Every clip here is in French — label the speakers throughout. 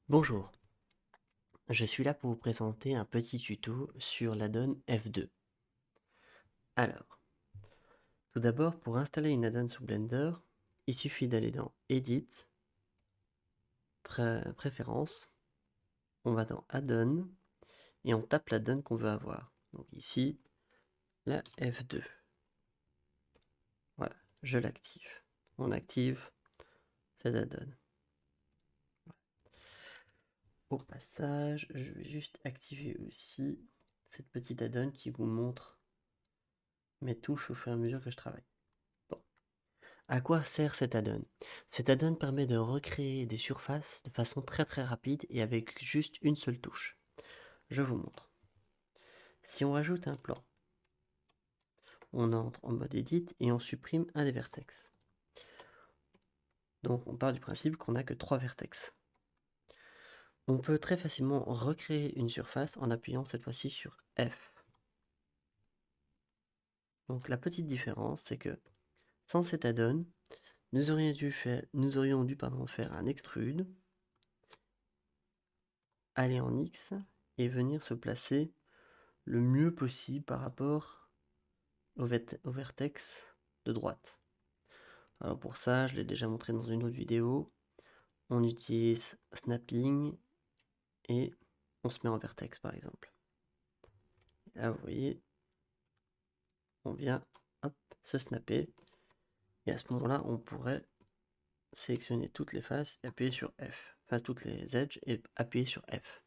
Speaker 1: Bonjour, je suis là pour vous présenter un petit tuto sur l'add-on F2. Alors, tout d'abord, pour installer une add-on sous Blender, il suffit d'aller dans Edit, Préférences, on va dans Add-on et on tape l'add-on qu'on veut avoir. Donc ici, la F2. Voilà, je l'active. On active cette add-on. Au passage, je vais juste activer aussi cette petite add-on qui vous montre mes touches au fur et à mesure que je travaille. Bon. À quoi sert cet add-on? Cet add-on permet de recréer des surfaces de façon très rapide et avec juste une seule touche. Je vous montre. Si on rajoute un plan, on entre en mode edit et on supprime un des vertex. Donc on part du principe qu'on n'a que 3 vertex. On peut très facilement recréer une surface en appuyant cette fois-ci sur F. Donc la petite différence, c'est que sans cet add-on, nous aurions dû faire un extrude, aller en X et venir se placer le mieux possible par rapport au vertex de droite. Alors pour ça, je l'ai déjà montré dans une autre vidéo. On utilise snapping et on se met en vertex par exemple. Là vous voyez, on vient se snapper et à ce moment-là, on pourrait sélectionner toutes les faces et appuyer sur F. Enfin toutes les edges et appuyer sur F.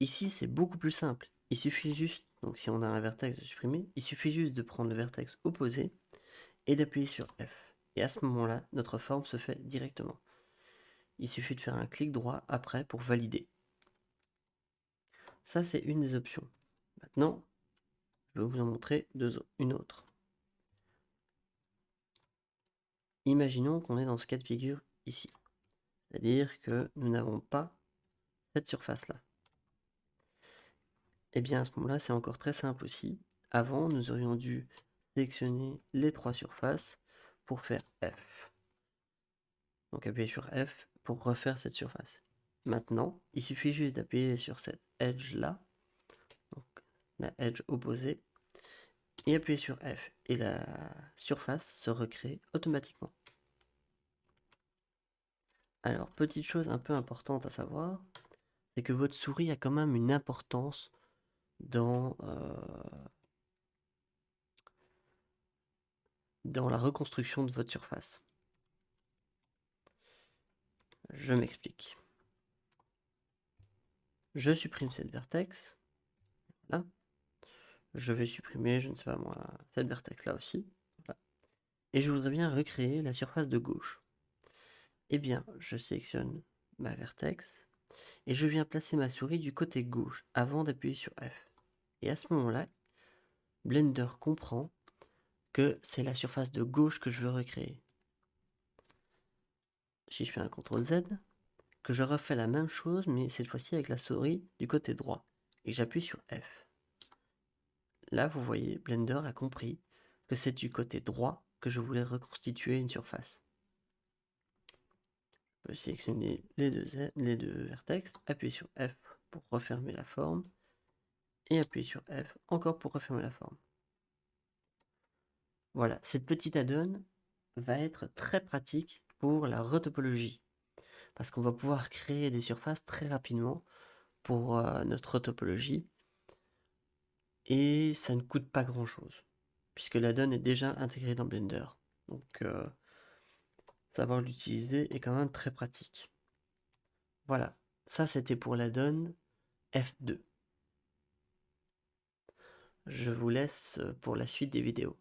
Speaker 1: Ici, c'est beaucoup plus simple. Il suffit juste, donc si on a un vertex de supprimer, il suffit juste de prendre le vertex opposé et d'appuyer sur F. Et à ce moment-là, notre forme se fait directement. Il suffit de faire un clic droit après pour valider. Ça, c'est une des options. Maintenant, je vais vous en montrer une autre. Imaginons qu'on est dans ce cas de figure ici. C'est-à-dire que nous n'avons pas cette surface-là. Et bien à ce moment-là, c'est encore très simple aussi. Avant, nous aurions dû sélectionner les 3 surfaces pour faire F. Donc appuyer sur F pour refaire cette surface. Maintenant, il suffit juste d'appuyer sur cette edge-là, donc la edge opposée, et appuyer sur F. Et la surface se recrée automatiquement. Alors, petite chose un peu importante à savoir, c'est que votre souris a quand même une importance dans la reconstruction de votre surface. Je m'explique. Je supprime cette vertex. Là. Je vais supprimer, je ne sais pas moi, cette vertex là aussi. Voilà. Et je voudrais bien recréer la surface de gauche. Eh bien, je sélectionne ma vertex et je viens placer ma souris du côté gauche avant d'appuyer sur F. Et à ce moment-là, Blender comprend que c'est la surface de gauche que je veux recréer. Si je fais un CTRL Z, que je refais la même chose, mais cette fois-ci avec la souris du côté droit. Et j'appuie sur F. Là, vous voyez, Blender a compris que c'est du côté droit que je voulais reconstituer une surface. Je peux sélectionner les deux vertex, appuyer sur F pour refermer la forme, et appuyer sur F encore pour refermer la forme. Voilà, cette petite add-on va être très pratique pour la retopologie, parce qu'on va pouvoir créer des surfaces très rapidement pour notre retopologie, et ça ne coûte pas grand-chose, puisque l'add-on est déjà intégré dans Blender. Donc, savoir l'utiliser est quand même très pratique. Voilà, ça c'était pour l'add-on F2. Je vous laisse pour la suite des vidéos.